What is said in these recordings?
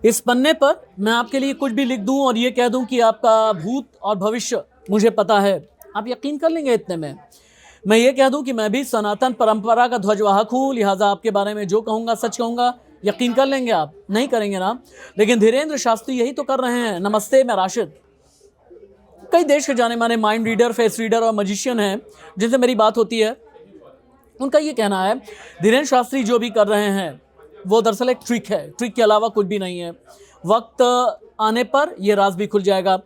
इस पन्ने पर मैं आपके लिए कुछ भी लिख दूं और ये कह दूं कि आपका भूत और भविष्य मुझे पता है, आप यकीन कर लेंगे इतने में? मैं ये कह दूं कि मैं भी सनातन परंपरा का ध्वजवाहक हूं, लिहाजा आपके बारे में जो कहूंगा सच कहूंगा, यकीन कर लेंगे आप? नहीं करेंगे ना? लेकिन धीरेन्द्र शास्त्री यही तो कर रहे हैं। नमस्ते, मैं राशिद। कई देश के जाने माने माइंड रीडर, फेस रीडर और मजिशियन हैं जिनसे मेरी बात होती है। उनका ये कहना है धीरेन्द्र शास्त्री जो भी कर रहे हैं वो दरअसल एक ट्रिक है, ट्रिक के अलावा कुछ भी नहीं है। वक्त आने पर यह राज भी खुल जाएगा।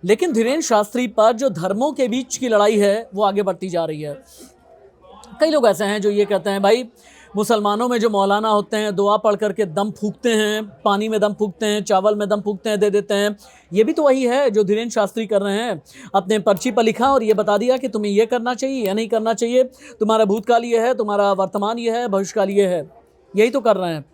लेकिन धीरेन्द्र शास्त्री पर जो धर्मों के बीच की लड़ाई है वो आगे बढ़ती जा रही है। कई लोग ऐसे हैं जो ये कहते हैं भाई मुसलमानों में जो मौलाना होते हैं दुआ पढ़ करके दम फूकते हैं, पानी में दम फूकते हैं, चावल में दम फूकते हैं, दे देते हैं। ये भी तो वही है जो धीरेन्द्र शास्त्री कर रहे हैं। अपने पर्ची पर लिखा और ये बता दिया कि तुम्हें ये करना चाहिए या नहीं करना चाहिए, तुम्हारा भूतकाल ये है, तुम्हारा वर्तमान ये है, भविष्यकाल ये है। यही तो कर रहे हैं।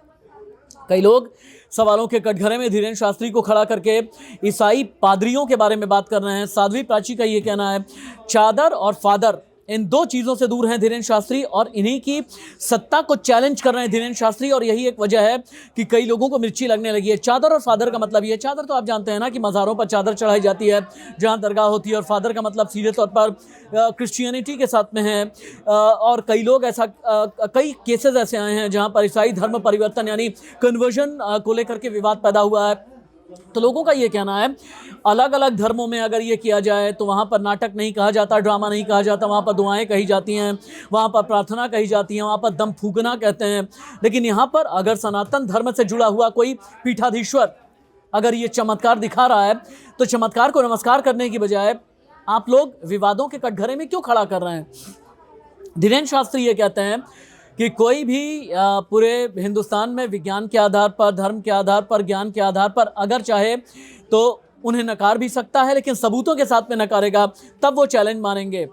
कई लोग सवालों के कटघरे में धीरेन्द्र शास्त्री को खड़ा करके ईसाई पादरियों के बारे में बात कर रहे हैं। साध्वी प्राची का ये कहना है चादर और फादर, इन दो चीज़ों से दूर हैं धीरेन्द्र शास्त्री और इन्हीं की सत्ता को चैलेंज कर रहे हैं धीरेन्द्र शास्त्री। और यही एक वजह है कि कई लोगों को मिर्ची लगने लगी है। चादर और फादर का मतलब ये, चादर तो आप जानते हैं ना कि मज़ारों पर चादर चढ़ाई जाती है जहाँ दरगाह होती है, और फादर का मतलब सीधे तौर पर क्रिश्चियनिटी के साथ में है। और कई लोग ऐसा कई केसेस ऐसे आए हैं जहाँ पर ईसाई धर्म परिवर्तन यानी कन्वर्जन को लेकर के विवाद पैदा हुआ है। तो लोगों का ये कहना है अलग अलग धर्मों में अगर ये किया जाए तो वहाँ पर नाटक नहीं कहा जाता, ड्रामा नहीं कहा जाता, वहाँ पर दुआएं कही जाती हैं, वहाँ पर प्रार्थना कही जाती है, वहाँ पर दम फूकना कहते हैं। लेकिन यहाँ पर अगर सनातन धर्म से जुड़ा हुआ कोई पीठाधीश्वर अगर ये चमत्कार दिखा रहा है तो चमत्कार को नमस्कार करने की बजाय आप लोग विवादों के कटघरे में क्यों खड़ा कर रहे हैं? धीरेन्द्र शास्त्री ये कहते हैं कि कोई भी पूरे हिंदुस्तान में विज्ञान के आधार पर, धर्म के आधार पर, ज्ञान के आधार पर अगर चाहे तो उन्हें नकार भी सकता है, लेकिन सबूतों के साथ में नकारेगा तब वो चैलेंज मानेंगे।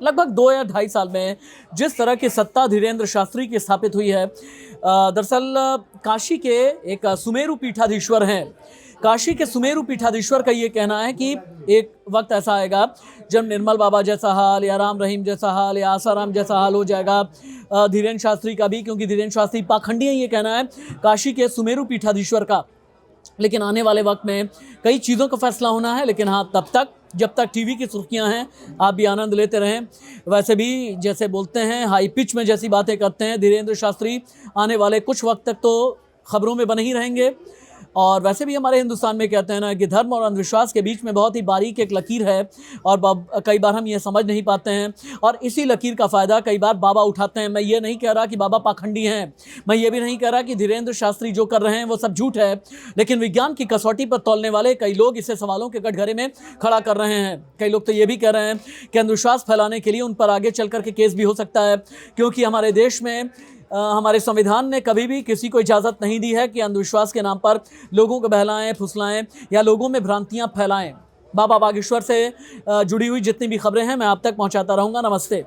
लगभग 2 या 2.5 साल में जिस तरह की सत्ता धीरेन्द्र शास्त्री की स्थापित हुई है, दरअसल काशी के एक सुमेरु पीठाधीश्वर हैं। काशी के सुमेरु पीठाधीश्वर का ये कहना है कि एक वक्त ऐसा आएगा जब निर्मल बाबा जैसा हाल या राम रहीम जैसा हाल या आसाराम जैसा हाल हो जाएगा धीरेन्द्र शास्त्री का भी, क्योंकि धीरेन्द्र शास्त्री पाखंडी है, ये कहना है काशी के सुमेरु पीठाधीश्वर का। लेकिन आने वाले वक्त में कई चीज़ों का फैसला होना है। लेकिन हाँ, तब तक जब तक टीवी की सुर्खियां हैं आप भी आनंद लेते रहें। वैसे भी जैसे बोलते हैं हाई पिच में जैसी बातें करते हैं धीरेन्द्र शास्त्री, आने वाले कुछ वक्त तक तो खबरों में बने ही रहेंगे। और वैसे भी हमारे हिंदुस्तान में कहते हैं ना कि धर्म और अंधविश्वास के बीच में बहुत ही बारीक एक लकीर है और कई बार हम ये समझ नहीं पाते हैं और इसी लकीर का फ़ायदा कई बार बाबा उठाते हैं। मैं ये नहीं कह रहा कि बाबा पाखंडी हैं, मैं ये भी नहीं कह रहा कि धीरेन्द्र शास्त्री जो कर रहे हैं वो सब झूठ है, लेकिन विज्ञान की कसौटी पर तौलने वाले कई लोग इसे सवालों के कटघरे में खड़ा कर रहे हैं। कई लोग तो ये भी कह रहे हैं कि अंधविश्वास फैलाने के लिए उन पर आगे चल कर के केस भी हो सकता है, क्योंकि हमारे देश में हमारे संविधान ने कभी भी किसी को इजाज़त नहीं दी है कि अंधविश्वास के नाम पर लोगों को बहलाएं, फुसलाएं या लोगों में भ्रांतियां फैलाएं। बाबा बागेश्वर से जुड़ी हुई जितनी भी खबरें हैं मैं आप तक पहुंचाता रहूँगा। नमस्ते।